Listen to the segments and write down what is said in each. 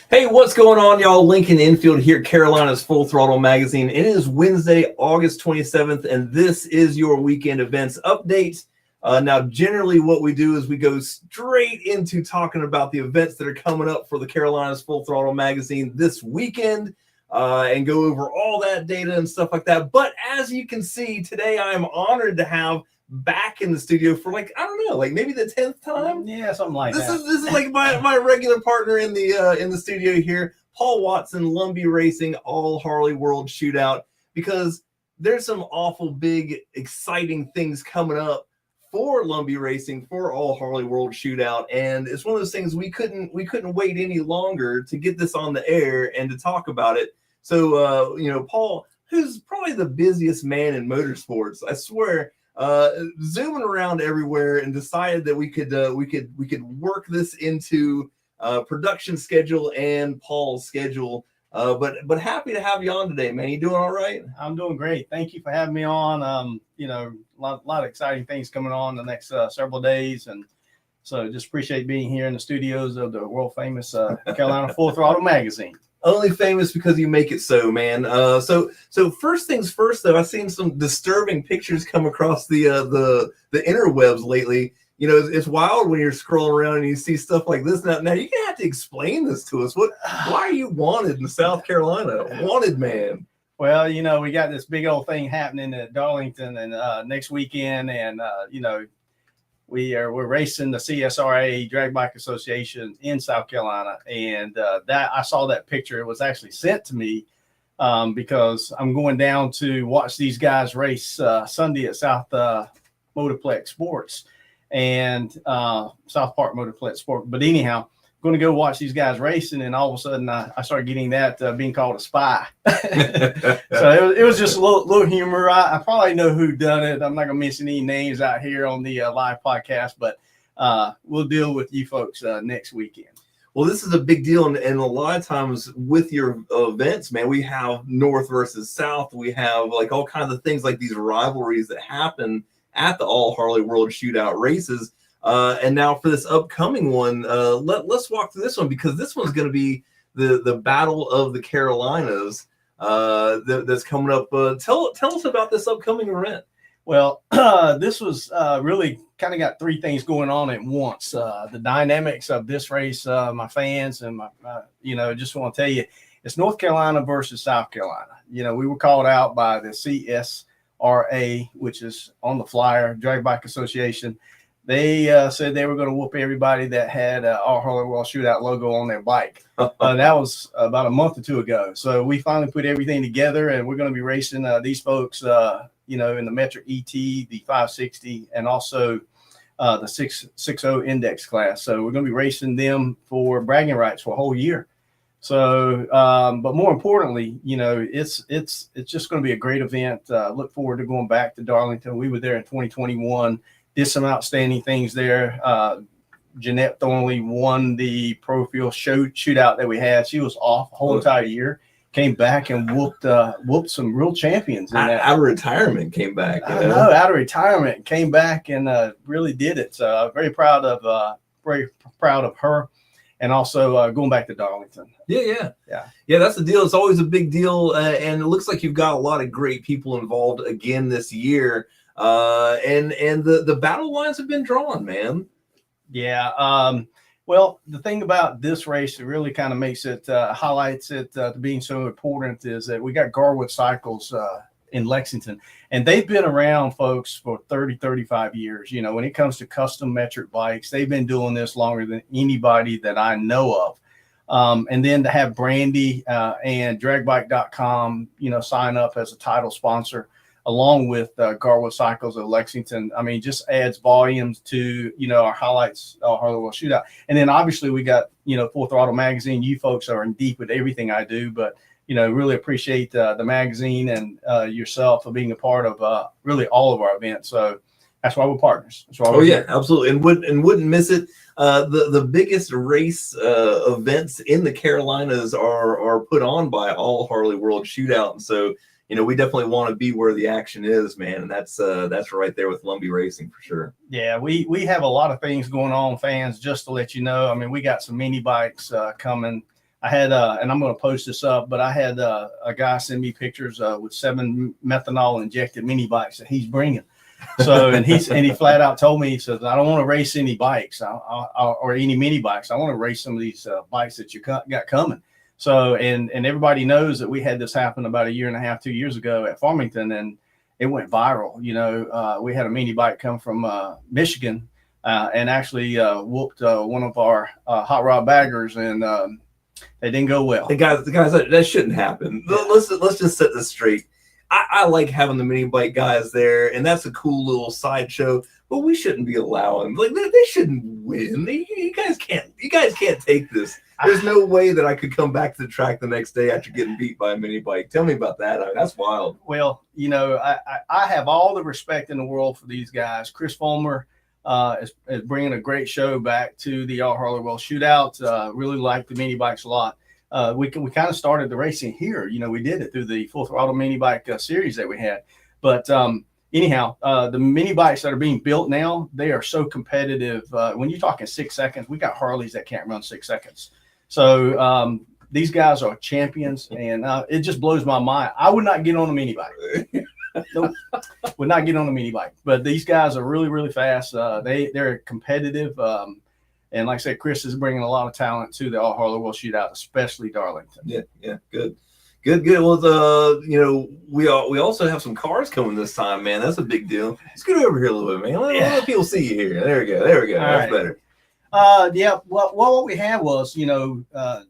Hey, what's going on, y'all? Lincoln Infield here, Carolina's Full Throttle Magazine. It is Wednesday, August 27th, and this is your weekend events update. Now, generally what we do is we go straight into talking about the events that are coming up for the Carolina's Full Throttle Magazine this weekend and go over all that data and stuff like that. But as you can see, today I am honored to have back in the studio for like, I don't know, like maybe the 10th time. Yeah, something like This that. is like my regular partner in the studio here, Paul Watson, Lumbee Racing, all Harley World Shootout, because there's some awful big exciting things coming up for Lumbee Racing, for all Harley World Shootout, and it's one of those things we couldn't wait any longer to get this on the air and to talk about it. So Paul, who's probably the busiest man in motorsports, I swear, zooming around everywhere, and decided that we could work this into production schedule and Paul's schedule. But happy to have you on today, man. You doing all right? I'm doing great. Thank you for having me on. A lot of exciting things coming on the next several days, and so just appreciate being here in the studios of the world famous Carolina Full Throttle Magazine. Only famous because you make it so, man. So first things first, though, I've seen some disturbing pictures come across the interwebs lately. You know, it's wild when you're scrolling around and you see stuff like this. Now you're gonna have to explain this to us. Why are you wanted in South Carolina? Wanted man. Well, we got this big old thing happening at Darlington and next weekend, and we're racing the CSRA Drag Bike Association in South Carolina, and that I saw that picture. It was actually sent to me because I'm going down to watch these guys race Sunday at South Motorplex Sports and South Park Motorplex Sport. But anyhow, I'm going to go watch these guys racing, and all of a sudden I started getting that being called a spy. So it was just a little humor. I probably know who done it. I'm not going to mention any names out here on the live podcast, but we'll deal with you folks next weekend. Well, this is a big deal, and a lot of times with your events, man, we have North versus South. We have like all kinds of things like these rivalries that happen at the All Harley World Shootout races. And now for this upcoming one, let's walk through this one, because this one's going to be the Battle of the Carolinas that's coming up. Tell us about this upcoming event. Well, this was really kind of got three things going on at once. The dynamics of this race, my fans and just want to tell you, it's North Carolina versus South Carolina. We were called out by the CSRA, which is on the flyer, Drag Bike Association. They said they were going to whoop everybody that had our Harley World Shootout logo on their bike. That was about a month or two ago. So we finally put everything together, and we're going to be racing these folks, in the Metric ET, the 560, and also the 660 index class. So we're going to be racing them for bragging rights for a whole year. So, but more importantly, it's just going to be a great event. Look forward to going back to Darlington. We were there in 2021. Did some outstanding things there. Jeanette Thornley won the Pro Field shootout that we had. She was off the whole entire year. Came back and whooped some real champions. Out of retirement, came back. I know, out of retirement, came back and really did it. So very proud of her, and also going back to Darlington. Yeah. That's the deal. It's always a big deal, and it looks like you've got a lot of great people involved again this year. And the battle lines have been drawn, man. Yeah. Well, the thing about this race that really kind of makes it, highlights it being so important is that we got Garwood Cycles in Lexington, and they've been around, folks, for 35 years. When it comes to custom metric bikes, they've been doing this longer than anybody that I know of. And then to have Brandy and dragbike.com, sign up as a title sponsor, along with Garwood Cycles of Lexington, just adds volumes to, our highlights, Harley World Shootout. And then obviously we got, Full Throttle Magazine. You folks are in deep with everything I do, but, really appreciate the magazine and yourself for being a part of really all of our events. So that's why we're partners. That's why we're absolutely. And wouldn't miss it. The biggest race events in the Carolinas are put on by All Harley World Shootout. And so, we definitely want to be where the action is, man. And that's right there with Lumbee Racing for sure. Yeah, we have a lot of things going on, fans, just to let you know. We got some mini bikes coming I had, and I'm going to post this up, but I had a guy send me pictures with 7 methanol injected mini bikes that he's bringing. So, and he flat out told me, he says, I don't want to race any bikes or any mini bikes. I want to race some of these bikes that you got coming. So, and everybody knows that we had this happen about 1.5 years, 2 years ago at Farmington, and it went viral. You know, we had a mini bike come from Michigan and actually whooped one of our hot rod baggers, and they didn't go well. The guys, that shouldn't happen. Let's just set this straight. I like having the mini bike guys there, and that's a cool little sideshow. But we shouldn't be allowing, like, they shouldn't win. You guys can't take this. There's no way that I could come back to the track the next day after getting beat by a mini bike. Tell me about that. I mean, that's wild. Well, you know, I have all the respect in the world for these guys. Chris Fulmer is bringing a great show back to the Harley World Shootout. Really like the mini bikes a lot. We kind of started the racing here. You know, we did it through the Full Throttle mini bike series that we had. But anyhow, the mini bikes that are being built now, they are so competitive. When you're talking 6 seconds, we got Harleys that can't run 6 seconds. So these guys are champions, and it just blows my mind. I would not get on a mini bike. Nope, would not get on a mini bike. But these guys are really, really fast. They're competitive. And like I said, Chris is bringing a lot of talent to the Harley World Shootout, especially Darlington. Yeah, good. Well, you know, we also have some cars coming this time, man. That's a big deal. Let's get over here a little bit, man. Let people see you here. There we go. That's better. Yeah. Well, what we had was, you know,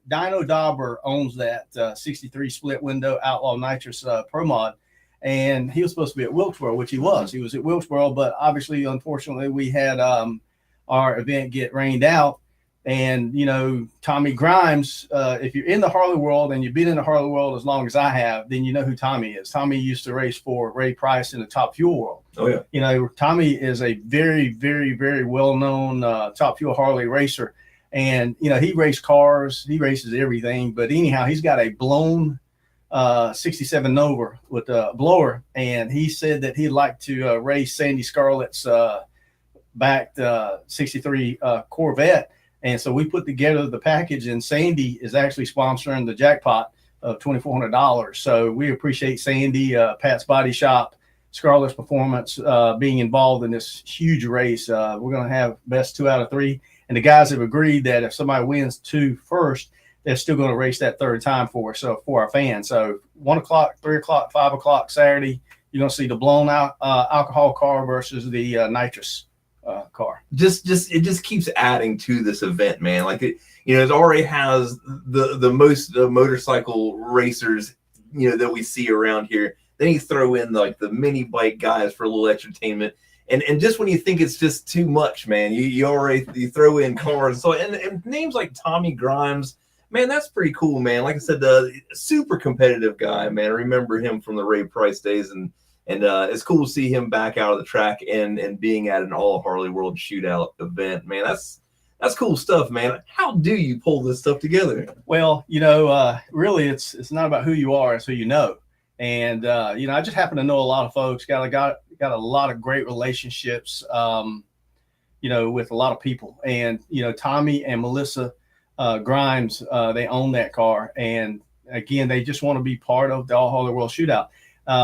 Dino Dauber owns that 63 split window Outlaw Nitrous Pro Mod, and he was supposed to be at Wilkesboro, which he was. He was at Wilkesboro, but obviously, unfortunately, we had our event get rained out. And, you know, Tommy Grimes, if you're in the Harley world and you've been in the Harley world as long as I have, then you know who Tommy is. Tommy used to race for Ray Price in the Top Fuel world. Oh, yeah. You know, Tommy is a very, very, very well-known Top Fuel Harley racer. And, you know, he raced cars. He races everything. But anyhow, he's got a blown 67 Nova with a blower. And he said that he'd like to race Sandy Scarlett's backed 63 Corvette. And so we put together the package, and Sandy is actually sponsoring the jackpot of $2,400. So we appreciate Sandy, Pat's Body Shop, Scarlett's Performance being involved in this huge race. We're going to have best 2 out of 3. And the guys have agreed that if somebody wins 2 first, they're still going to race that 3rd time for us, so for our fans. So 1 o'clock, 3 o'clock, 5 o'clock Saturday, you're going to see the blown out alcohol car versus the nitrous car. It just keeps adding to this event, man. Like, it, you know, it already has the most motorcycle racers, you know, that we see around here. Then you throw in like the mini bike guys for a little entertainment, and just when you think it's just too much, man, you throw in cars. So and names like Tommy Grimes, man, that's pretty cool, man. Like I said, super competitive guy, man. I remember him from the Ray Price days, and it's cool to see him back out of the track and being at an all Harley World Shootout event, man. That's cool stuff, man. How do you pull this stuff together? Well, you know, really, it's not about who you are; it's who you know. And you know, I just happen to know a lot of folks. Got a lot of great relationships, you know, with a lot of people. And you know, Tommy and Melissa Grimes, they own that car, and again, they just want to be part of the All Harley World Shootout.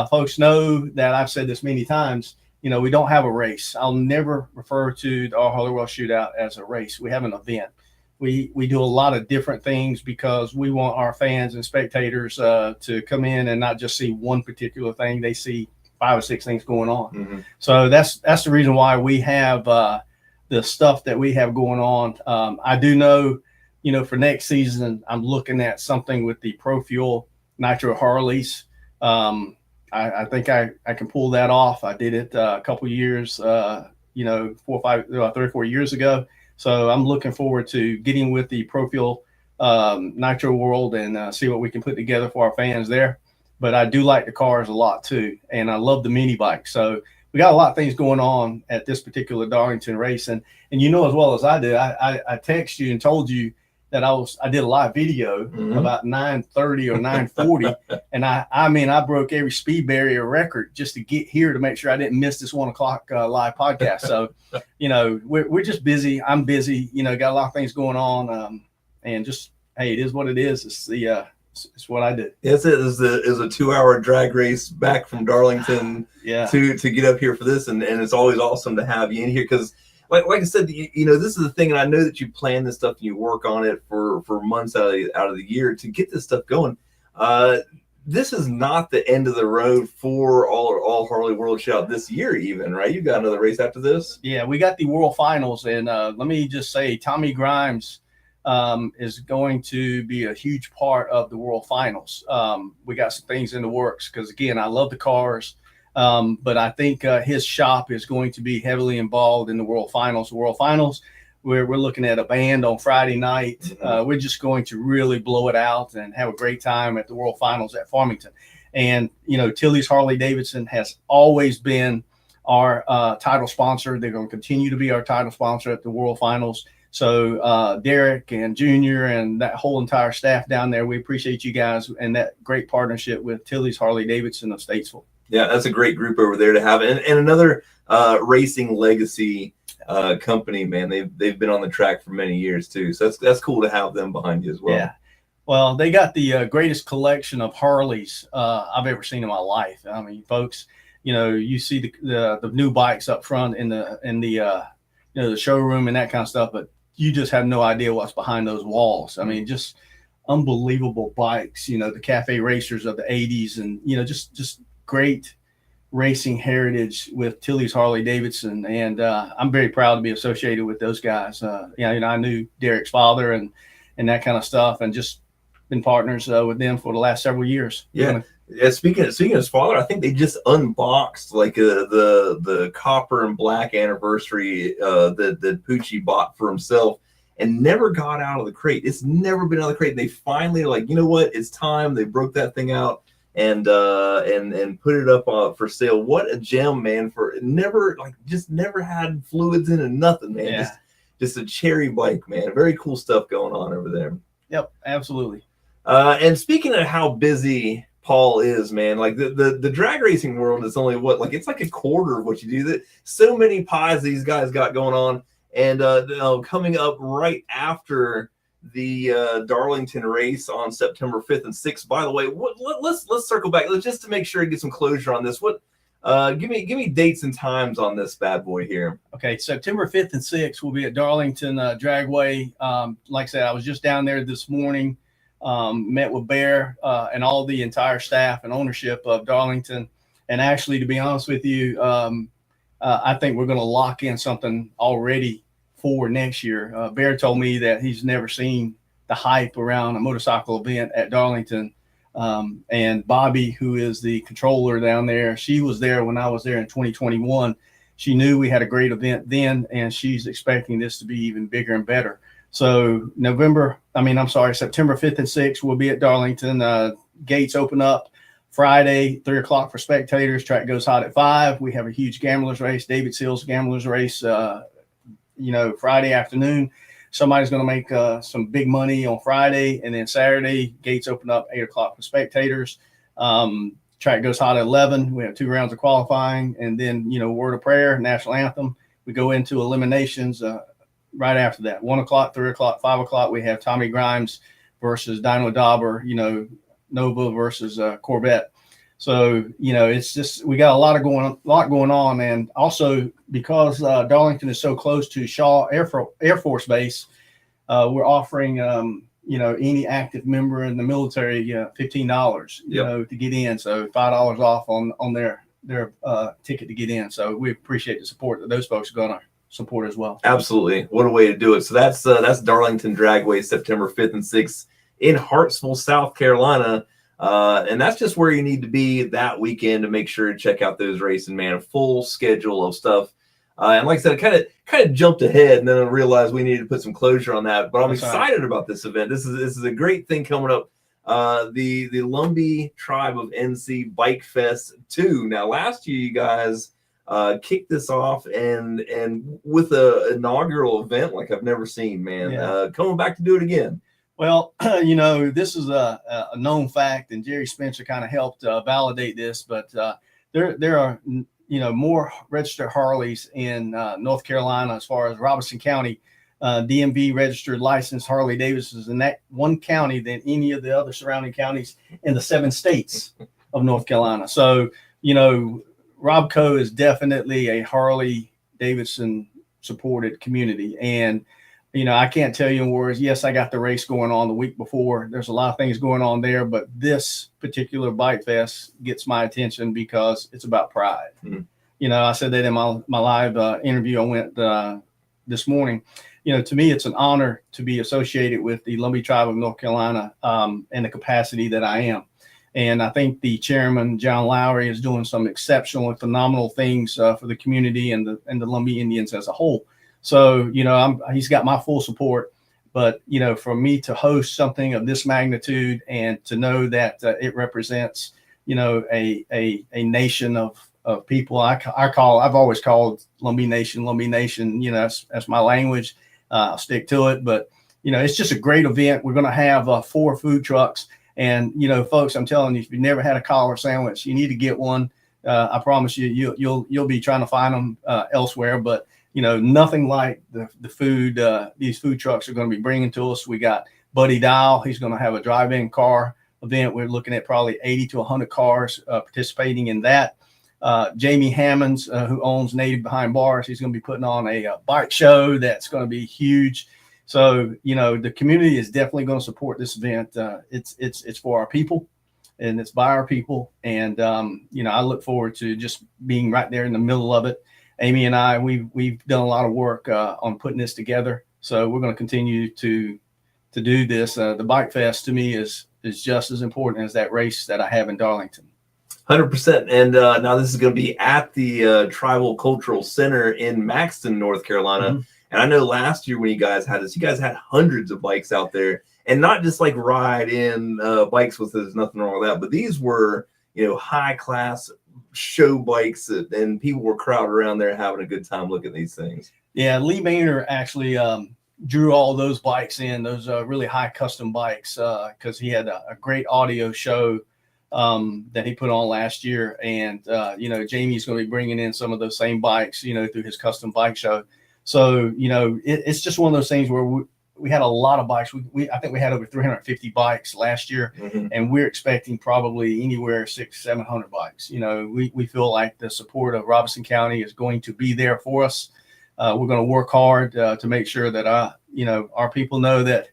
Folks know that I've said this many times, you know, we don't have a race. I'll never refer to the All Harley World Shootout as a race. We have an event. We do a lot of different things because we want our fans and spectators to come in and not just see one particular thing. They see 5 or 6 things going on. Mm-hmm. So that's the reason why we have the stuff that we have going on. I do know, you know, for next season, I'm looking at something with the Pro Fuel Nitro Harleys. I think I can pull that off. I did it a couple years, you know, 3 or 4 years ago. So I'm looking forward to getting with the Pro Fuel Nitro world and see what we can put together for our fans there. But I do like the cars a lot too, and I love the mini bike. So we got a lot of things going on at this particular Darlington race. And you know as well as I do, I texted you and told you that I did a live video about 9:30 or 9:40, and I mean I broke every speed barrier record just to get here to make sure I didn't miss this 1 o'clock live podcast. So, you know, we're just busy. I'm busy. You know, got a lot of things going on, and just hey, it is what it is. It's what I do. Yes, it is a 2-hour drag race back from Darlington Yeah. to get up here for this, and it's always awesome to have you in here because, like I said, you know, this is the thing, and I know that you plan this stuff and you work on it for months out of the year to get this stuff going. This is not the end of the road for all Harley World Shootout this year, even, right? You've got another race after this. Yeah, we got the World Finals, and let me just say, Tommy Grimes is going to be a huge part of the World Finals. We got some things in the works because, again, I love the cars, but I think his shop is going to be heavily involved in the World Finals. The World Finals, we're looking at a band on Friday night. Mm-hmm. We're just going to really blow it out and have a great time at the World Finals at Farmington. And, you know, Tilly's Harley Davidson has always been our title sponsor. They're going to continue to be our title sponsor at the World Finals. So Derek and Junior and that whole entire staff down there, we appreciate you guys and that great partnership with Tilly's Harley Davidson of Statesville. Yeah, that's a great group over there to have. And another racing legacy company, man. They've been on the track for many years too. So that's cool to have them behind you as well. Yeah. Well, they got the greatest collection of Harleys I've ever seen in my life. I mean, folks, you know, you see the new bikes up front in the you know, the showroom and that kind of stuff, but you just have no idea what's behind those walls. I mean, just unbelievable bikes, you know, the cafe racers of the 80s and, you know, just great racing heritage with Tilly's Harley Davidson. And I'm very proud to be associated with those guys. You know, I knew Derek's father and that kind of stuff and just been partners with them for the last several years. Yeah. Yeah, speaking of his father, I think they just unboxed like the copper and black anniversary that Pucci bought for himself and never got out of the crate. It's never been out of the crate. And they finally like, you know what? It's time. They broke that thing out and put it up for sale. What a gem, man! For never had fluids in it, nothing, man. Yeah. Just a cherry bike, man. Very cool stuff going on over there. Yep, absolutely. And speaking of how busy Paul is, man, like the drag racing world is only it's like a quarter of what you do. That so many pies these guys got going on, and coming up right after the Darlington race on September 5th and 6th. By the way, let's circle back just to make sure and get some closure on this. Give me dates and times on this bad boy here. Okay, September 5th and 6th will be at Darlington Dragway. Like I said, I was just down there this morning. Met with Bear and all the entire staff and ownership of Darlington. And actually, to be honest with you, I think we're going to lock in something already for next year. Bear told me that he's never seen the hype around a motorcycle event at Darlington. And Bobby, who is the controller down there, she was there when I was there in 2021. She knew we had a great event then, and she's expecting this to be even bigger and better. So September 5th and 6th, we'll be at Darlington. Gates open up Friday, 3 o'clock for spectators. Track goes hot at 5. We have a huge gamblers race, David Seals gamblers race, Friday afternoon. Somebody's going to make some big money on Friday. And then Saturday, gates open up 8 o'clock for spectators. Track goes hot at 11. We have 2 rounds of qualifying. And then, word of prayer, national anthem. We go into eliminations right after that. 1 o'clock, 3 o'clock, 5 o'clock, we have Tommy Grimes versus Dino Dauber, Nova versus Corvette. So, it's just, we got a lot going on. And also because Darlington is so close to Shaw Air Force Base, we're offering, any active member in the military, $15, to get in. So $5 off on their ticket to get in. So we appreciate the support that those folks are going to support as well. Absolutely. What a way to do it. So that's Darlington Dragway, September 5th and 6th in Hartsville, South Carolina. And that's just where you need to be that weekend to make sure to check out those racing, man. A full schedule of stuff. And like I said, I kind of jumped ahead and then I realized we needed to put some closure on that. But I'm excited about this event. This is a great thing coming up. The Lumbee Tribe of NC Bike Fest 2. Now, last year you guys kicked this off and with a inaugural event like I've never seen, man. Yeah. Coming back to do it again. Well, this is a known fact, and Jerry Spencer kind of helped validate this, but there are more registered Harleys in North Carolina as far as Robeson County DMV registered licensed Harley Davidsons in that one county than any of the other surrounding counties in the 7 states of North Carolina. So, you know, Robco is definitely a Harley Davidson supported community. And, you know, I can't tell you in words, yes, I got the race going on the week before. There's a lot of things going on there, but this particular Bike Fest gets my attention because it's about pride. Mm-hmm. You know, I said that in my live interview I went this morning. You know, to me, it's an honor to be associated with the Lumbee tribe of North Carolina in the capacity that I am. And I think the chairman, John Lowry, is doing some exceptional and phenomenal things for the community and the Lumbee Indians as a whole. So, you know, he's got my full support. But, you know, for me to host something of this magnitude and to know that it represents, you know, a nation of people, I've always called Lumbee Nation, you know, that's my language. I'll stick to it. But, you know, it's just a great event. We're going to have 4 food trucks. And, you know, folks, I'm telling you, if you've never had a collar sandwich, you need to get one. I promise you'll be trying to find them elsewhere. But, you know, nothing like the food these food trucks are going to be bringing to us. We got Buddy Dial. He's going to have a drive-in car event. We're looking at probably 80 to 100 cars participating in that. Jamie Hammonds, who owns Native Behind Bars, he's going to be putting on a bike show that's going to be huge. So, you know, the community is definitely going to support this event. It's for our people and it's by our people. And, you know, I look forward to just being right there in the middle of it. Amy and I, we've done a lot of work on putting this together. So we're going to continue to do this. The Bike Fest to me is just as important as that race that I have in Darlington. 100%. And now this is going to be at the Tribal Cultural Center in Maxton, North Carolina. Mm-hmm. And I know last year when you guys had this, you guys had hundreds of bikes out there, and not just like ride in bikes with, there's nothing wrong with that, but these were, you know, high class show bikes, and people were crowded around there having a good time looking at these things. Yeah, Lee Maynard actually drew all those bikes in, those really high custom bikes, because he had a great audio show that he put on last year. And, you know, Jamie's going to be bringing in some of those same bikes, you know, through his custom bike show. So, you know, it's just one of those things where we had a lot of bikes. I think we had over 350 bikes last year, mm-hmm. and we're expecting probably anywhere 600-700 bikes. You know, we feel like the support of Robeson County is going to be there for us. We're going to work hard to make sure that you know, our people know that,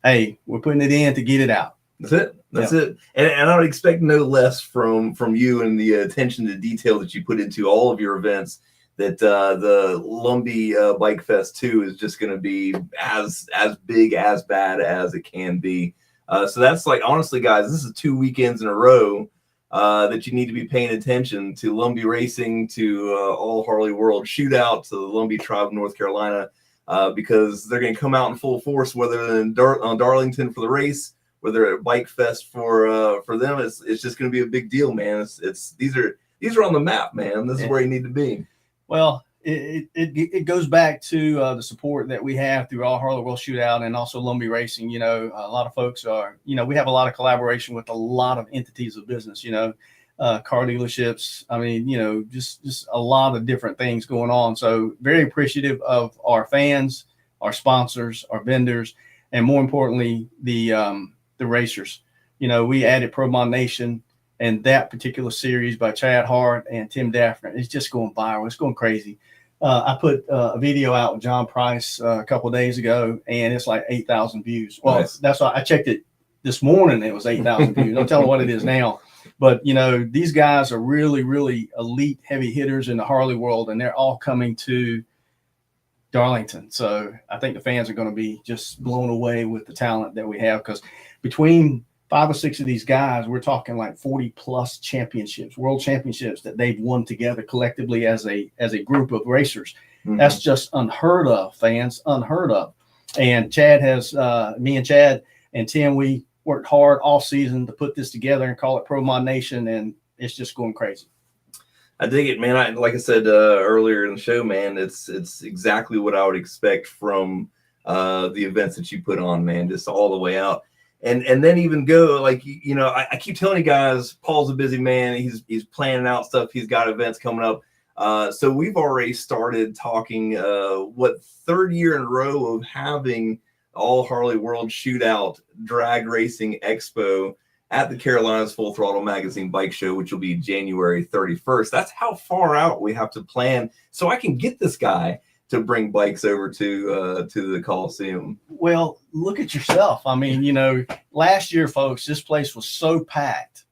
hey, we're putting it in to get it out. That's it. And I would expect no less from you and the attention to detail that you put into all of your events, that the Lumbee Bike Fest 2 is just going to be as big, as bad as it can be. So that's like, honestly, guys, this is 2 weekends in a row that you need to be paying attention to Lumbee Racing, to All Harley World Shootout, to the Lumbee Tribe of North Carolina, because they're going to come out in full force, whether in Darlington for the race, whether at Bike Fest for them. It's just going to be a big deal, man. These are on the map, man. This is where you need to be. Well, it goes back to the support that we have through All Harley World Shootout and also Lumbee Racing. You know, a lot of folks are, you know, we have a lot of collaboration with a lot of entities of business, you know, car dealerships. I mean, you know, just a lot of different things going on. So very appreciative of our fans, our sponsors, our vendors, and more importantly, the racers. You know, we added Pro Mod Nation, and that particular series by Chad Hart and Tim Daffner is just going viral. It's going crazy. I put a video out with John Price a couple of days ago, and it's like 8,000 views. Well, nice. That's why I checked it this morning. It was 8,000 views. Don't tell them what it is now. But, you know, these guys are really, really elite heavy hitters in the Harley world, and they're all coming to Darlington. So I think the fans are going to be just blown away with the talent that we have, because between 5 or 6 of these guys, we're talking like 40 plus championships, world championships that they've won together collectively as a group of racers. Mm-hmm. That's just unheard of, fans, unheard of. And Chad has, me and Chad and Tim, we worked hard all season to put this together and call it Pro Mod Nation, and it's just going crazy. I dig it, man. Like I said earlier in the show, man, it's exactly what I would expect from the events that you put on, man, just all the way out. And then even go, like, you know, I keep telling you guys, Paul's a busy man. He's planning out stuff. He's got events coming up. So we've already started talking, what, third year in a row of having All Harley World Shootout Drag Racing Expo at the Carolinas Full Throttle Magazine Bike Show, which will be January 31st. That's how far out we have to plan so I can get this guy to bring bikes over to the Coliseum. Well, look at yourself. I mean, you know, last year, folks, this place was so packed.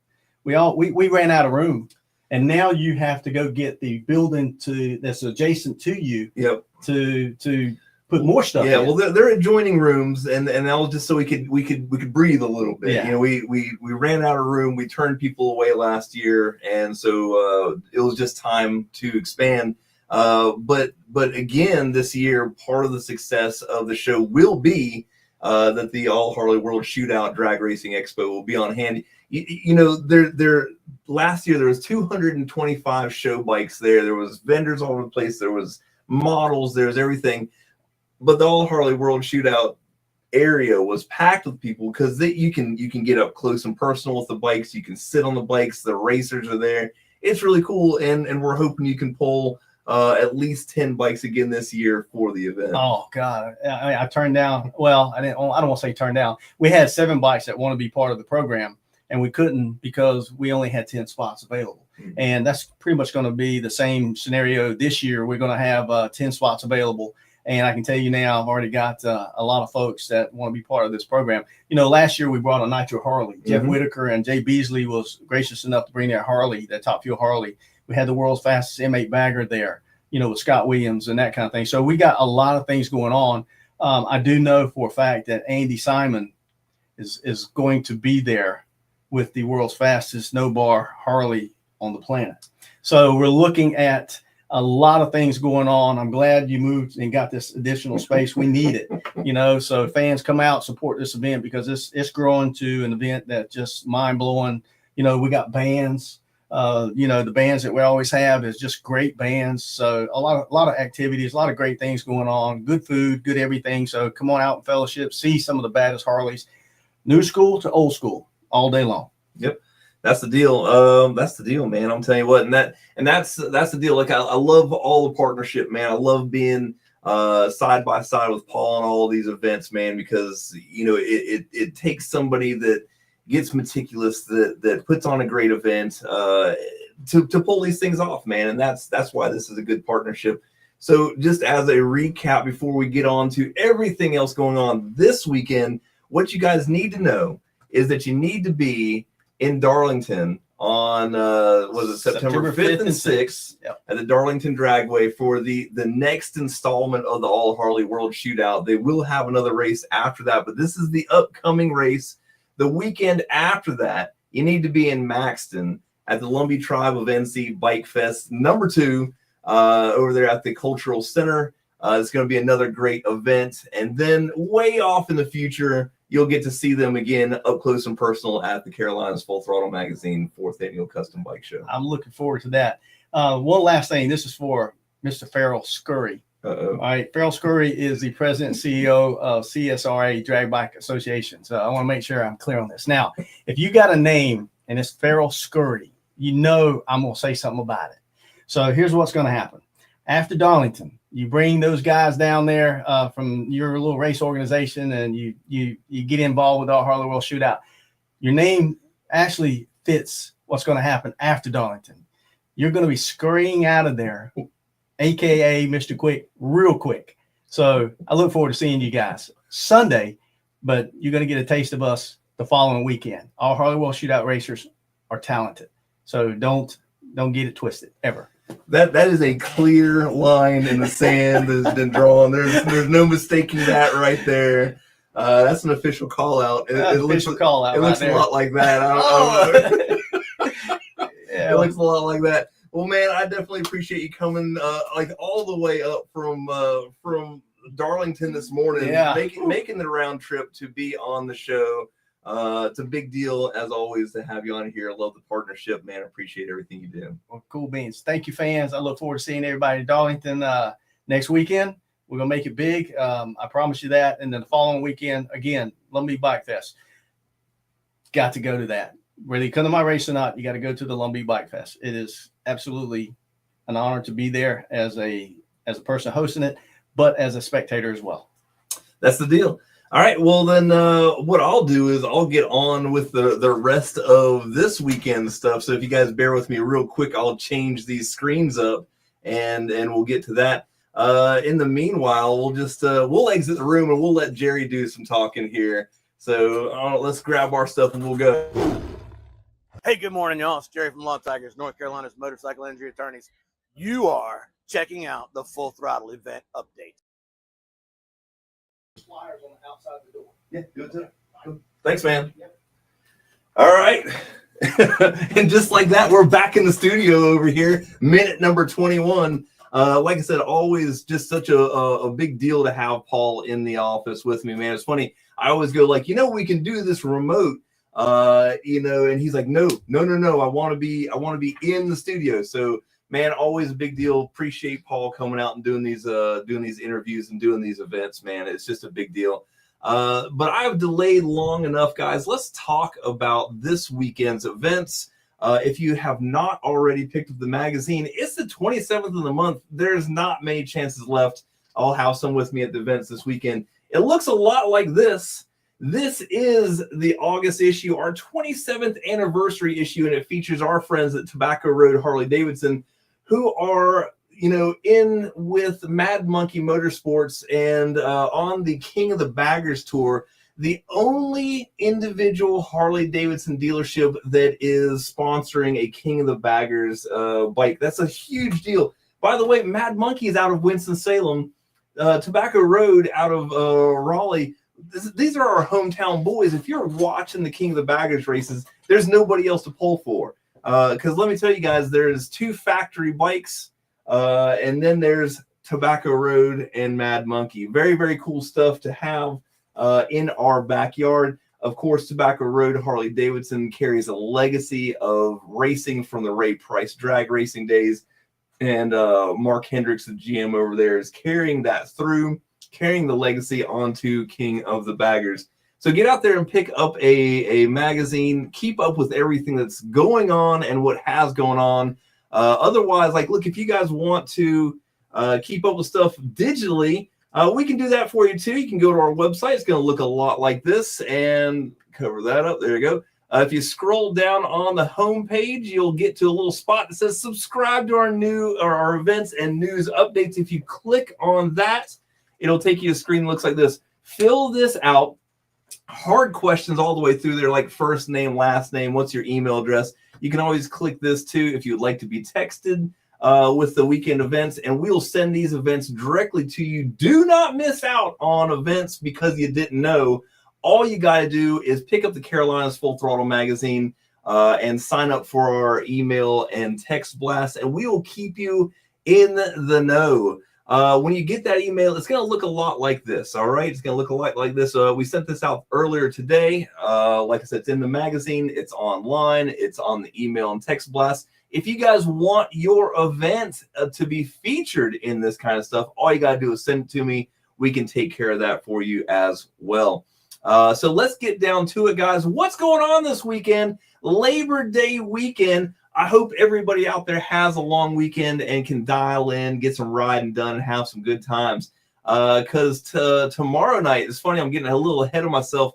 We ran out of room, and now you have to go get the building that's adjacent to you. Yep. To put more stuff. Yeah, in. well, they're adjoining rooms, and that was just so we could breathe a little bit. Yeah. You know, we ran out of room. We turned people away last year, and so it was just time to expand. But again, this year, part of the success of the show will be that the All Harley World Shootout Drag Racing Expo will be on hand. You know, there last year there was 225 show bikes there. There was vendors all over the place. There was models. There was everything. But the All Harley World Shootout area was packed with people because you can get up close and personal with the bikes. You can sit on the bikes. The racers are there. It's really cool, and we're hoping you can pull at least 10 bikes again this year for the event. Oh God, I turned down. Well, I don't want to say turned down. We had 7 bikes that want to be part of the program, and we couldn't because we only had 10 spots available. Mm-hmm. And that's pretty much going to be the same scenario this year. We're going to have 10 spots available. And I can tell you now, I've already got a lot of folks that want to be part of this program. You know, last year we brought a Nitro Harley. Mm-hmm. Jeff Whitaker and Jay Beasley was gracious enough to bring their Harley, that Top Fuel Harley. We had the world's fastest M8 bagger there, you know, with Scott Williams and that kind of thing. So we got a lot of things going on. I do know for a fact that Andy Simon is going to be there with the world's fastest snow bar Harley on the planet. So we're looking at a lot of things going on. I'm glad you moved and got this additional space. We need it, you know, so fans come out, support this event because it's growing to an event that's just mind blowing. You know, we got bands, you know, the bands that we always have is just great bands. So a lot of activities, a lot of great things going on, good food, good everything. So come on out and fellowship, see some of the baddest Harleys, new school to old school all day long. Yep. That's the deal. That's the deal, man. I'm telling you what, and that's the deal. Like I love all the partnership, man. I love being side by side with Paul on all of these events, man, because you know it takes somebody that gets meticulous, that puts on a great event to pull these things off, man. And that's why this is a good partnership. So just as a recap before we get on to everything else going on this weekend, what you guys need to know is that you need to be in Darlington on September 5th and 6th at the Darlington Dragway for the next installment of the All Harley World Shootout. They will have another race after that, but this is the upcoming race. The weekend after that, you need to be in Maxton at the Lumbee Tribe of NC Bike Fest number 2 over there at the Cultural Center. It's going to be another great event. And then way off in the future, you'll get to see them again up close and personal at the Carolinas Full Throttle Magazine 4th Annual Custom Bike Show. I'm looking forward to that. One last thing. This is for Mr. Farrell Scurry. All right. Farrell Scurry is the president and CEO of CSRA Drag Bike Association. So I want to make sure I'm clear on this. Now, if you got a name and it's Farrell Scurry, you know I'm going to say something about it. So here's what's going to happen. After Darlington, you bring those guys down there from your little race organization, and you get involved with our Harley World Shootout. Your name actually fits what's going to happen after Darlington. You're going to be scurrying out of there, a.k.a. Mr. Quick, real quick. So I look forward to seeing you guys Sunday, but you're going to get a taste of us the following weekend. All Harley World Shootout racers are talented. So don't get it twisted ever. That is a clear line in the sand that's been drawn. There's no mistaking that right there. That's an official call out. It looks a lot like that. It looks a lot like that. Well, man, I definitely appreciate you coming like all the way up from Darlington this morning, making the round trip to be on the show. It's a big deal, as always, to have you on here. I love the partnership, man. I appreciate everything you do. Well, cool beans. Thank you, fans. I look forward to seeing everybody in Darlington next weekend. We're going to make it big. I promise you that. And then the following weekend, again, Lumbee Bike Fest. Got to go to that. Whether you come to my race or not, you got to go to the Lumbee Bike Fest. It is absolutely an honor to be there as a person hosting it, but as a spectator as well. That's the deal. All right, well then what I'll do is I'll get on with the rest of this weekend stuff. So if you guys bear with me real quick, I'll change these screens up and we'll get to that. In the meanwhile, we'll just we'll exit the room and we'll let Jerry do some talking here. So let's grab our stuff and we'll go. Hey, good morning, y'all. It's Jerry from Law Tigers, North Carolina's motorcycle injury attorneys. You are checking out the Full Throttle event update. Flyers on the outside of the door. Yeah, do it too. Thanks, man. Yep. All right. And just like that, we're back in the studio over here. Minute number 21. Like I said, always just such a big deal to have Paul in the office with me, man. It's funny. I always go like, we can do this remote, and he's like, no. I want to be in the studio. So, man, always a big deal. Appreciate Paul coming out and doing these interviews and doing these events, man. It's just a big deal. But I've delayed long enough, guys. Let's talk about this weekend's events. If you have not already picked up the magazine, it's the 27th of the month. There's not many chances left. I'll have some with me at the events this weekend. It looks a lot like this. This is the August issue, our 27th anniversary issue, and it features our friends at Tobacco Road Harley Davidson, who are, in with Mad Monkey Motorsports and on the King of the Baggers tour, the only individual Harley Davidson dealership that is sponsoring a King of the Baggers bike. That's a huge deal. By the way, Mad Monkey is out of Winston-Salem, Tobacco Road out of Raleigh. These are our hometown boys. If you're watching the King of the Baggers races, there's nobody else to pull for. Because let me tell you guys, there's 2 factory bikes, and then there's Tobacco Road and Mad Monkey. Very, very cool stuff to have in our backyard. Of course, Tobacco Road Harley Davidson carries a legacy of racing from the Ray Price drag racing days. And Mark Hendricks, the GM over there, is carrying that through, carrying the legacy onto King of the Baggers. So get out there and pick up a magazine, keep up with everything that's going on and what has gone on. Otherwise, look, if you guys want to keep up with stuff digitally, we can do that for you too. You can go to our website. It's going to look a lot like this and cover that up. There you go. If you scroll down on the home page, you'll get to a little spot that says subscribe to our events and news updates. If you click on that, it'll take you to a screen that looks like this. Fill this out. Hard questions all the way through there, like first name, last name, what's your email address. You can always click this too if you'd like to be texted with the weekend events, and we'll send these events directly to you. Do not miss out on events because you didn't know. All you got to do is pick up the Carolinas Full Throttle magazine and sign up for our email and text blast, and we will keep you in the know. When you get that email, it's going to look a lot like this, all right? It's going to look a lot like this. We sent this out earlier today. Like I said, it's in the magazine. It's online. It's on the email and text blast. If you guys want your event to be featured in this kind of stuff, all you got to do is send it to me. We can take care of that for you as well. So let's get down to it, guys. What's going on this weekend? Labor Day weekend. I hope everybody out there has a long weekend and can dial in, get some riding done, and have some good times. Because tomorrow night, it's funny, I'm getting a little ahead of myself.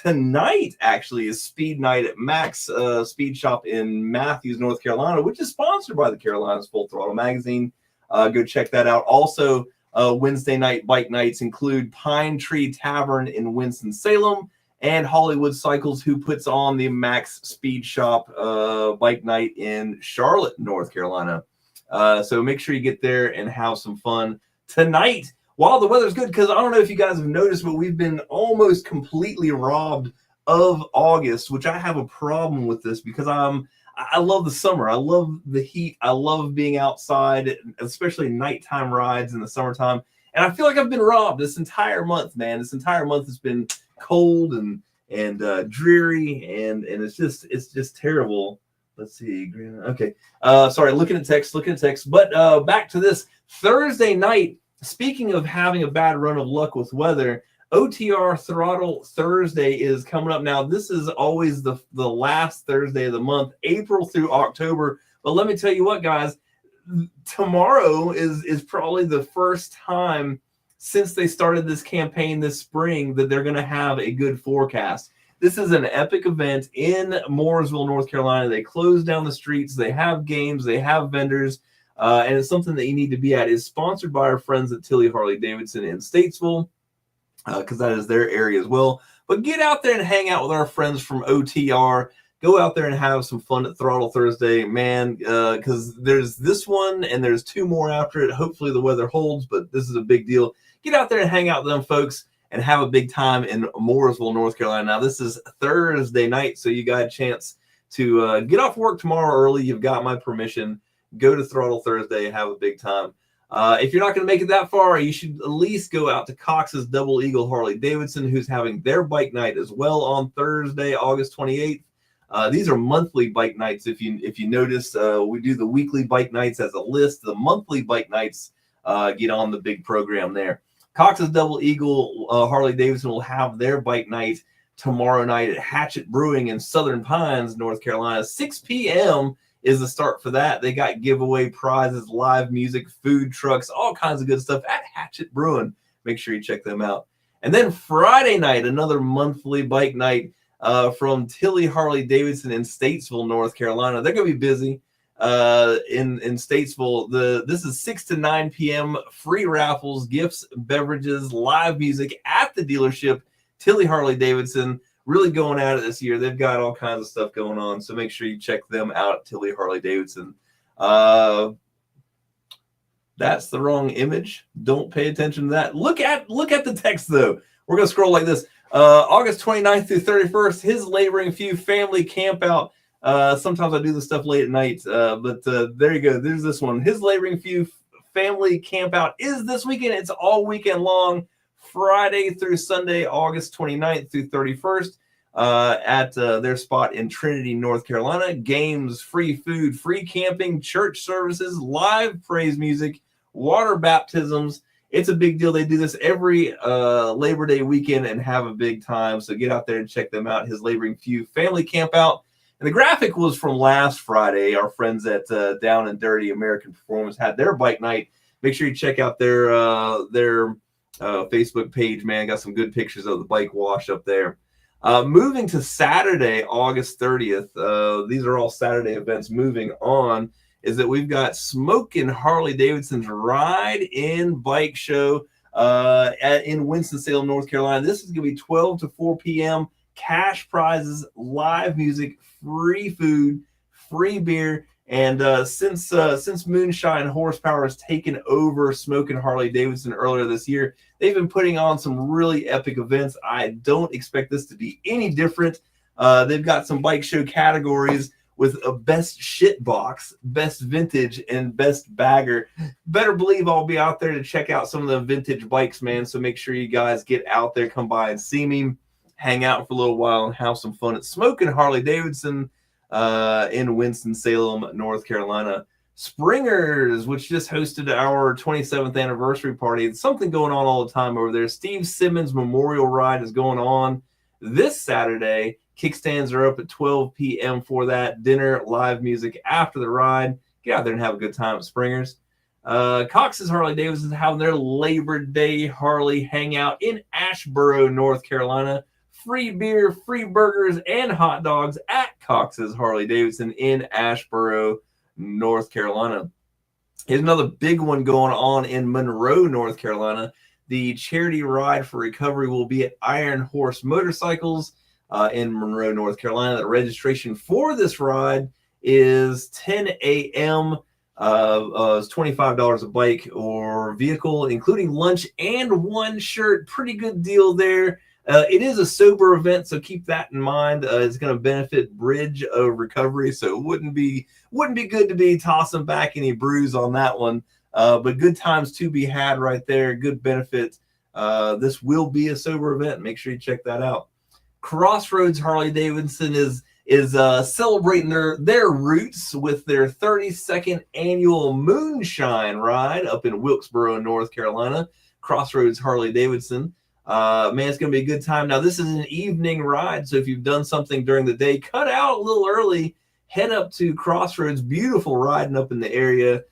Tonight, actually, is speed night at Max Speed Shop in Matthews, North Carolina, which is sponsored by the Carolinas Full Throttle magazine. Go check that out. Also, Wednesday night bike nights include Pine Tree Tavern in Winston-Salem and Hollywood Cycles, who puts on the Max Speed Shop bike night in Charlotte, North Carolina. So make sure you get there and have some fun tonight while the weather's good, because I don't know if you guys have noticed, but we've been almost completely robbed of August, which I have a problem with this because I love the summer. I love the heat. I love being outside, especially nighttime rides in the summertime. And I feel like I've been robbed this entire month, man. This entire month has been cold and dreary, and it's just terrible. Let's see. Okay. Sorry, looking at text. But back to this Thursday night. Speaking of having a bad run of luck with weather, OTR Throttle Thursday is coming up. Now, this is always the last Thursday of the month, April through October. But let me tell you what, guys, tomorrow is probably the first time since they started this campaign this spring that they're going to have a good forecast. This is an epic event in Mooresville, North Carolina. They close down the streets. They have games. They have vendors. And it's something that you need to be at. It's sponsored by our friends at Tilley Harley-Davidson in Statesville, because that is their area as well. But get out there and hang out with our friends from OTR. Go out there and have some fun at Throttle Thursday, man, because there's this one and there's two more after it. Hopefully the weather holds, but this is a big deal. Get out there and hang out with them folks and have a big time in Mooresville, North Carolina. Now, this is Thursday night, so you got a chance to get off work tomorrow early. You've got my permission. Go to Throttle Thursday, have a big time. If you're not going to make it that far, you should at least go out to Cox's Double Eagle Harley-Davidson, who's having their bike night as well on Thursday, August 28th. These are monthly bike nights. If you notice, we do the weekly bike nights as a list. The monthly bike nights get on the big program there. Cox's Double Eagle Harley-Davidson will have their bike night tomorrow night at Hatchet Brewing in Southern Pines, North Carolina. 6 p.m. is the start for that. They got giveaway prizes, live music, food trucks, all kinds of good stuff at Hatchet Brewing. Make sure you check them out. And then Friday night, another monthly bike night from Tilley Harley-Davidson in Statesville, North Carolina. They're going to be busy in Statesville. This is 6 to 9 p.m. Free raffles, gifts, beverages, live music at the dealership. Tilley Harley-Davidson really going at it this year. They've got all kinds of stuff going on, so make sure you check them out at Tilley Harley-Davidson. That's the wrong image. Don't pay attention to that. Look at the text, though. We're going to scroll like this. August 29th through 31st, his Laboring Few family camp out. Sometimes I do this stuff late at night, but there you go. There's this one. His Laboring Few family camp out is this weekend. It's all weekend long, Friday through Sunday, August 29th through 31st, at their spot in Trinity, North Carolina. Games, free food, free camping, church services, live praise music, water baptisms. It's a big deal. They do this every Labor Day weekend and have a big time. So get out there and check them out. His Laboring Few family camp out. And the graphic was from last Friday. Our friends at Down and Dirty American Performance had their bike night. Make sure you check out their Facebook page, man. Got some good pictures of the bike wash up there. Moving to Saturday, August 30th. These are all Saturday events. Moving on is that we've got Smokin' Harley-Davidson's Ride In Bike Show in Winston-Salem, North Carolina. This is going to be 12 to 4 p.m. Cash prizes, live music, free food, free beer. And since Moonshine Horsepower has taken over Smokin' Harley-Davidson earlier this year, they've been putting on some really epic events. I don't expect this to be any different. They've got some bike show categories with a best shit box, best vintage, and best bagger. Better believe I'll be out there to check out some of the vintage bikes, man. So make sure you guys get out there, come by and see me, hang out for a little while, and have some fun at Smokin' Harley-Davidson in Winston-Salem, North Carolina. Springers, which just hosted our 27th anniversary party. It's something going on all the time over there. Steve Simmons Memorial Ride is going on this Saturday. Kickstands are up at 12 p.m. for that. Dinner, live music after the ride. Get out there and have a good time at Springers. Cox's Harley-Davidson having their Labor Day Harley hangout in Asheboro, North Carolina. Free beer, free burgers, and hot dogs at Cox's Harley-Davidson in Asheboro, North Carolina. Here's another big one going on in Monroe, North Carolina. The charity ride for recovery will be at Iron Horse Motorcycles in Monroe, North Carolina. The registration for this ride is 10 a.m. It's $25 a bike or vehicle, including lunch and one shirt. Pretty good deal there. It is a sober event, so keep that in mind. It's going to benefit Bridge of Recovery, so it wouldn't be good to be tossing back any brews on that one. But good times to be had right there. Good benefit. This will be a sober event. Make sure you check that out. Crossroads Harley-Davidson is celebrating their roots with their 32nd annual Moonshine Ride up in Wilkesboro, North Carolina. Crossroads Harley-Davidson. Man, it's going to be a good time. Now, this is an evening ride, so if you've done something during the day, cut out a little early, head up to Crossroads. Beautiful riding up in the area.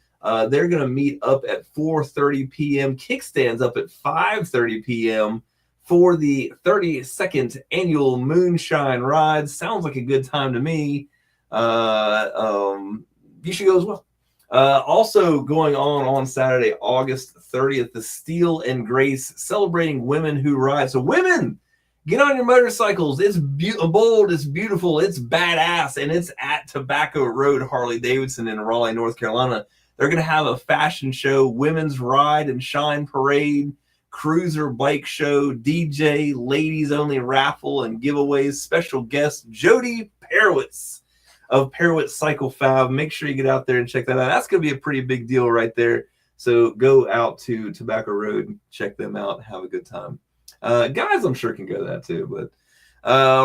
They're going to meet up at 4:30 p.m. Kickstands up at 5:30 p.m. for the 32nd annual Moonshine Ride. Sounds like a good time to me. You should go as well. Also going on Saturday, August 30th, the Steel and Grace celebrating women who ride. So women, get on your motorcycles. It's bold, it's beautiful, it's badass, and it's at Tobacco Road Harley Davidson in Raleigh, North Carolina. They're going to have a fashion show, women's ride and shine parade, cruiser bike show, DJ, ladies only raffle and giveaways. Special guest Jody Perowitz of Perowitz Cycle Fab. Make sure you get out there and check that out. That's going to be a pretty big deal right there. So go out to Tobacco Road, check them out, have a good time. Guys, I'm sure can go to that too. But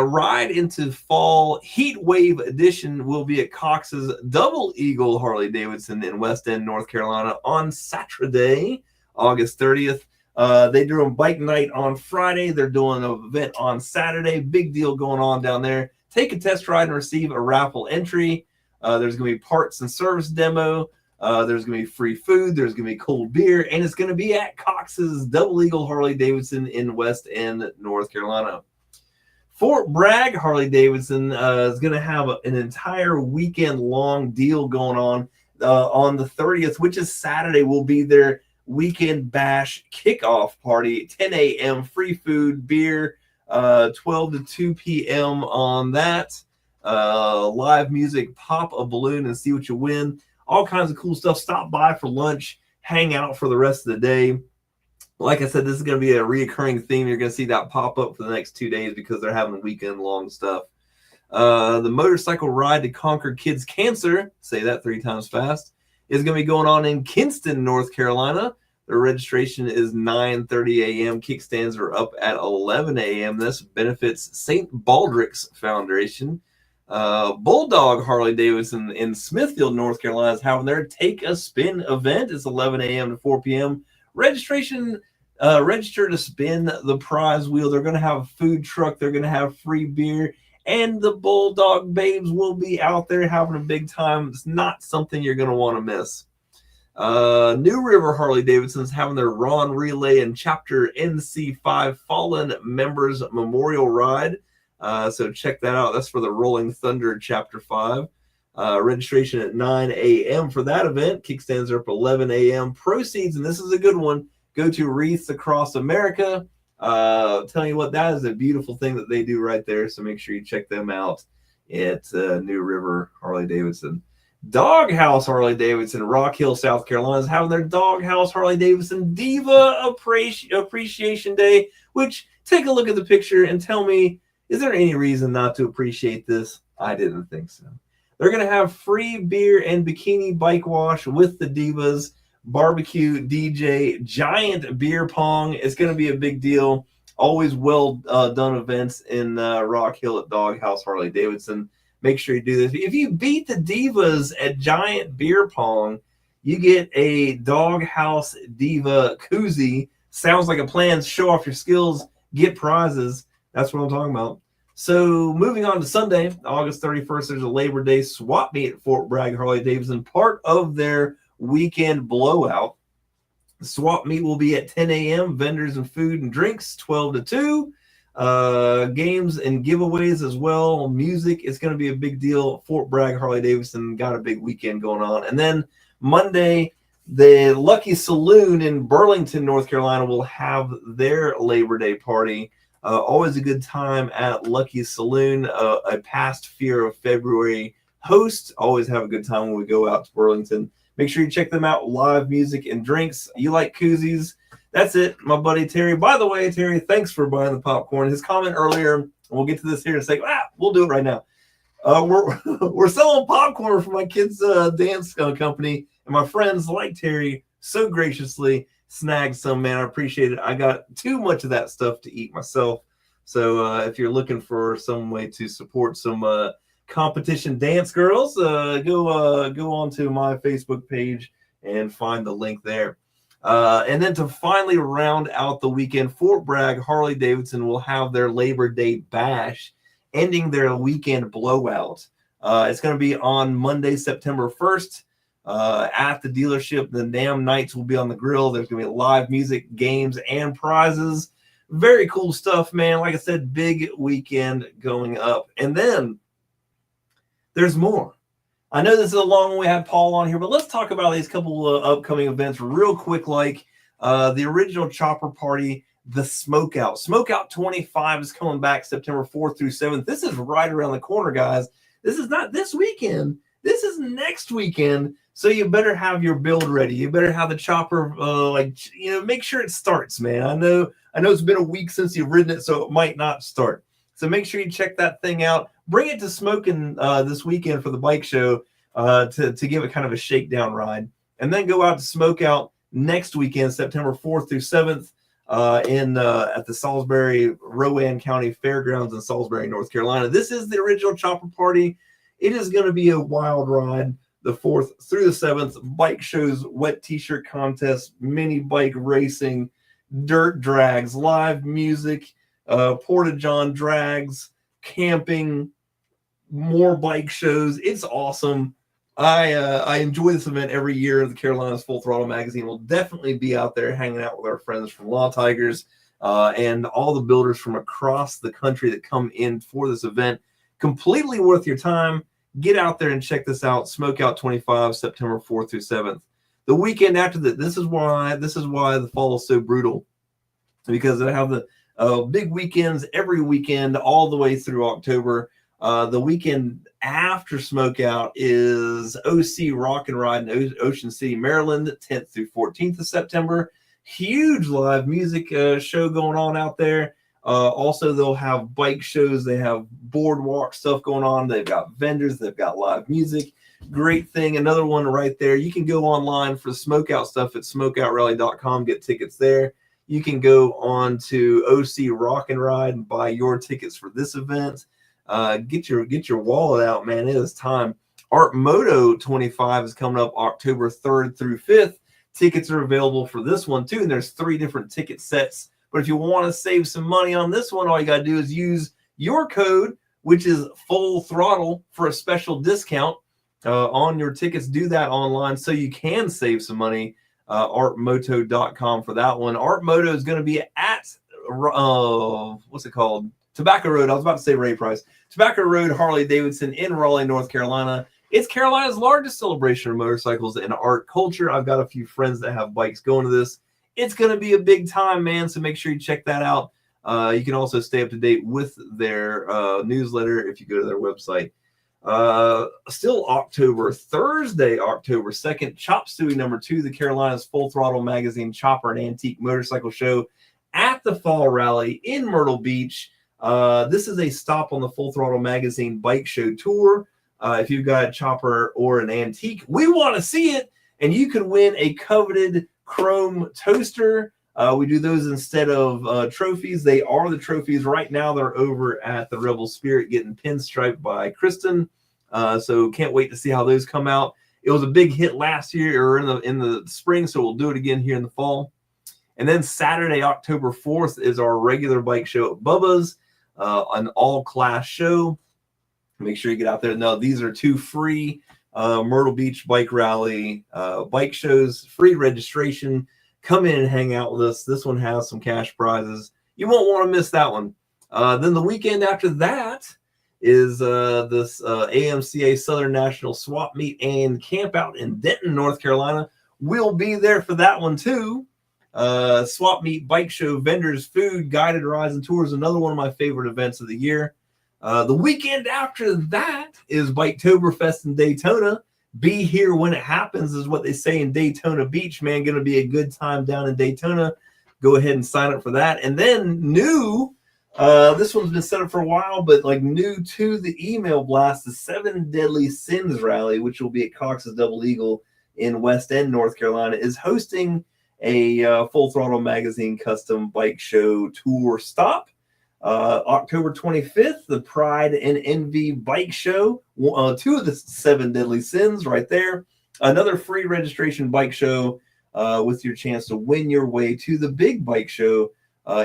Ride into Fall Heat Wave Edition will be at Cox's Double Eagle Harley Davidson in West End, North Carolina on Saturday, August 30th. They do a bike night on Friday. They're doing an event on Saturday. Big deal going on down there. Take a test ride and receive a raffle entry. There's going to be parts and service demo. There's going to be free food. There's going to be cold beer. And it's going to be at Cox's Double Eagle Harley Davidson in West End, North Carolina. Fort Bragg Harley Davidson is going to have an entire weekend-long deal going on the 30th, which is Saturday, will be their weekend bash kickoff party. 10 a.m. free food, beer, 12 to 2 p.m. on that. Live music, pop a balloon and see what you win. All kinds of cool stuff. Stop by for lunch, hang out for the rest of the day. Like I said, this is going to be a reoccurring theme. You're going to see that pop up for the next 2 days because they're having weekend-long stuff. The motorcycle ride to conquer kids' cancer, say that 3 times fast, is going to be going on in Kinston, North Carolina. The registration is 9:30 a.m. Kickstands are up at 11 a.m. This benefits St. Baldrick's Foundation. Bulldog Harley Davidson in Smithfield, North Carolina is having their Take a Spin event. It's 11 a.m. to 4 p.m. Registration, register to spin the prize wheel. They're going to have a food truck. They're going to have free beer. And the Bulldog Babes will be out there having a big time. It's not something you're going to want to miss. New River Harley Davidson's having their Ron Relay and Chapter NC5 Fallen Members Memorial Ride. So check that out. That's for the Rolling Thunder Chapter 5. Registration at 9 a.m. for that event. Kickstands are up 11 a.m. Proceeds, and this is a good one, go to Wreaths Across America. Telling you what, that is a beautiful thing that they do right there. So make sure you check them out at New River Harley Davidson. Doghouse Harley Davidson, Rock Hill, South Carolina is having their Doghouse Harley Davidson Diva Appreciation Day, which, take a look at the picture and tell me, is there any reason not to appreciate this? I didn't think so. They're going to have free beer and bikini bike wash with the Divas, barbecue, DJ, giant beer pong. It's going to be a big deal. Always well done events in Rock Hill at Doghouse Harley Davidson. Make sure you do this. If you beat the Divas at giant beer pong, you get a Doghouse Diva koozie. Sounds like a plan. Show off your skills, get prizes. That's what I'm talking about. So moving on to Sunday, August 31st, there's a Labor Day swap meet at Fort Bragg Harley Davidson, part of their weekend blowout. The swap meet will be at 10 a.m. Vendors and food and drinks, 12 to 2. Games and giveaways as well. Music is going to be a big deal. Fort Bragg Harley Davidson got a big weekend going on. And then Monday, the Lucky Saloon in Burlington, North Carolina will have their Labor Day party. Always a good time at Lucky Saloon, a past Fear of February host. Always have a good time when we go out to Burlington. Make sure you check them out. Live music and drinks. You like koozies? That's it, my buddy Terry. By the way, Terry, thanks for buying the popcorn. His comment earlier, and we'll get to this here in a second. We'll do it right now. We're selling popcorn for my kids' dance company, and my friends like Terry so graciously snagged some, man. I appreciate it. I got too much of that stuff to eat myself. So if you're looking for some way to support some competition dance girls, go on to my Facebook page and find the link there. And then to finally round out the weekend, Fort Bragg Harley Davidson will have their Labor Day bash, ending their weekend blowout. It's going to be on Monday, September 1st. at the dealership. The Nam Nights will be on the grill. There's going to be live music, games, and prizes. Very cool stuff, man. Like I said, big weekend going up. And then there's more. I know this is a long one. We had Paul on here, but let's talk about these couple of upcoming events real quick, like the original chopper party, the Smokeout. Smokeout 25 is coming back September 4th through 7th. This is right around the corner, guys. This is not this weekend. This is next weekend. So you better have your build ready. You better have the chopper, make sure it starts, man. I know it's been a week since you've ridden it, so it might not start. So make sure you check that thing out. Bring it to Smoking this weekend for the bike show to give it kind of a shakedown ride. And then go out to Smokeout next weekend, September 4th through 7th at the Salisbury, Rowan County Fairgrounds in Salisbury, North Carolina. This is the original chopper party. It is going to be a wild ride. The 4th through the 7th, bike shows, wet t-shirt contests, mini bike racing, dirt drags, live music, porta-john drags, camping, more bike shows. It's awesome. I enjoy this event every year. The Carolinas Full Throttle Magazine will definitely be out there hanging out with our friends from Law Tigers and all the builders from across the country that come in for this event. Completely worth your time. Get out there and check this out. Smokeout 25, September 4th through 7th. The weekend after that, this is why the fall is so brutal, because I have the big weekends every weekend all the way through October. The weekend after Smokeout is OC Rock and Ride in Ocean City, Maryland, 10th through 14th of September. Huge live music show going on out there. Also, they'll have bike shows. They have boardwalk stuff going on. They've got vendors. They've got live music. Great thing. Another one right there. You can go online for Smokeout stuff at smokeoutrally.com. Get tickets there. You can go on to OC Rock and Ride and buy your tickets for this event. Get your wallet out, man. It is time. Art Moto 25 is coming up October 3rd through 5th. Tickets are available for this one too, and there's 3 different ticket sets. But if you want to save some money on this one, all you got to do is use your code, which is Full Throttle, for a special discount on your tickets. Do that online so you can save some money. Artmoto.com for that one. Art Moto is going to be at what's it called? Tobacco Road. I was about to say Ray Price. Tobacco Road Harley Davidson in Raleigh, North Carolina. It's Carolina's largest celebration of motorcycles and art culture. I've got a few friends that have bikes going to this. It's going to be a big time, man, so make sure you check that out. You can also stay up to date with their newsletter if you go to their website. Still October, Thursday, October 2nd, Chop Suey #2, the Carolinas Full Throttle Magazine Chopper and Antique Motorcycle Show at the Fall Rally in Myrtle Beach. This is a stop on the Full Throttle Magazine Bike Show Tour. If you've got a chopper or an antique, we want to see it, and you can win a coveted chrome toaster. We do those instead of trophies. They are the trophies right now. They're over at the Rebel Spirit getting pinstriped by Kristen. So can't wait to see how those come out. It was a big hit last year or in the spring, so we'll do it again here in the fall. And then Saturday, October 4th is our regular bike show at Bubba's, an all-class show. Make sure you get out there. Now, these are 2 free Myrtle Beach Bike Rally bike shows, free registration. Come in and hang out with us. This one has some cash prizes. You won't want to miss that one. Then the weekend after that is this AMCA Southern National Swap Meet and Camp Out in Denton, North Carolina. We'll be there for that one too. Swap Meet, bike show, vendors, food, guided rides and tours. Another one of my favorite events of the year. The weekend after that is Biketoberfest in Daytona. Be here when it happens is what they say in Daytona Beach, man. Going to be a good time down in Daytona. Go ahead and sign up for that. And then new, this one's been set up for a while, but like new to the email blast, the 7 Deadly Sins Rally, which will be at Cox's Double Eagle in West End, North Carolina, is hosting a Full Throttle Magazine custom bike show tour stop. October 25th, the Pride and Envy Bike Show, 2 of the 7 Deadly Sins right there. Another free registration bike show with your chance to win your way to the big bike show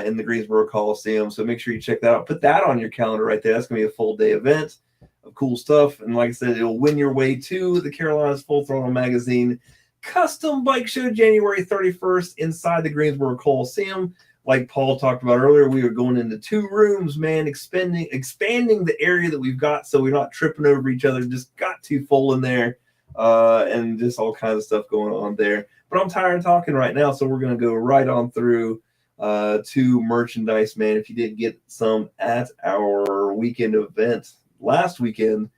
in the Greensboro Coliseum. So make sure you check that out. Put that on your calendar right there. That's going to be a full day event. of cool stuff. And like I said, it'll win your way to the Carolinas Full Throttle Magazine Custom Bike Show, January 31st, inside the Greensboro Coliseum. Like Paul talked about earlier, we are going into 2 rooms, man, expanding the area that we've got so we're not tripping over each other. Just got too full in there, and just all kinds of stuff going on there. But I'm tired of talking right now, so we're going to go right on through to merchandise, man. If you didn't get some at our weekend event last weekend,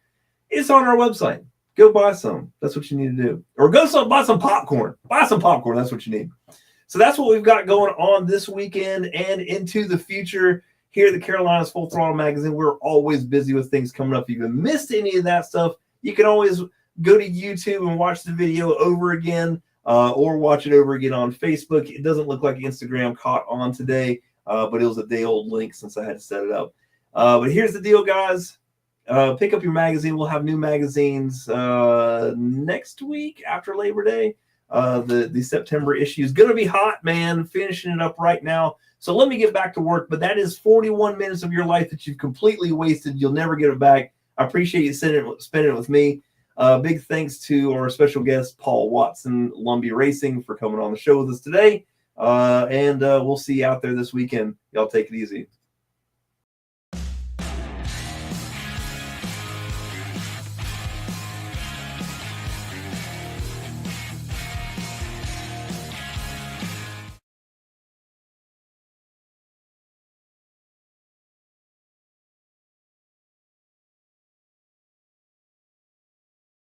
it's on our website. Go buy some. That's what you need to do. Or buy some popcorn. Buy some popcorn. That's what you need. So that's what we've got going on this weekend and into the future here at the Carolinas Full Throttle Magazine. We're always busy with things coming up. If you missed any of that stuff, you can always go to YouTube and watch the video over again, or watch it over again on Facebook. It doesn't look like Instagram caught on today, but it was a day-old link since I had to set it up. But here's the deal, guys. Pick up your magazine. We'll have new magazines next week after Labor Day. The September issue is going to be hot, man. Finishing it up right now. So let me get back to work. But that is 41 minutes of your life that you've completely wasted. You'll never get it back. I appreciate you spending it with me. Big thanks to our special guest, Paul Watson, Lumbee Racing, for coming on the show with us today. And we'll see you out there this weekend. Y'all take it easy.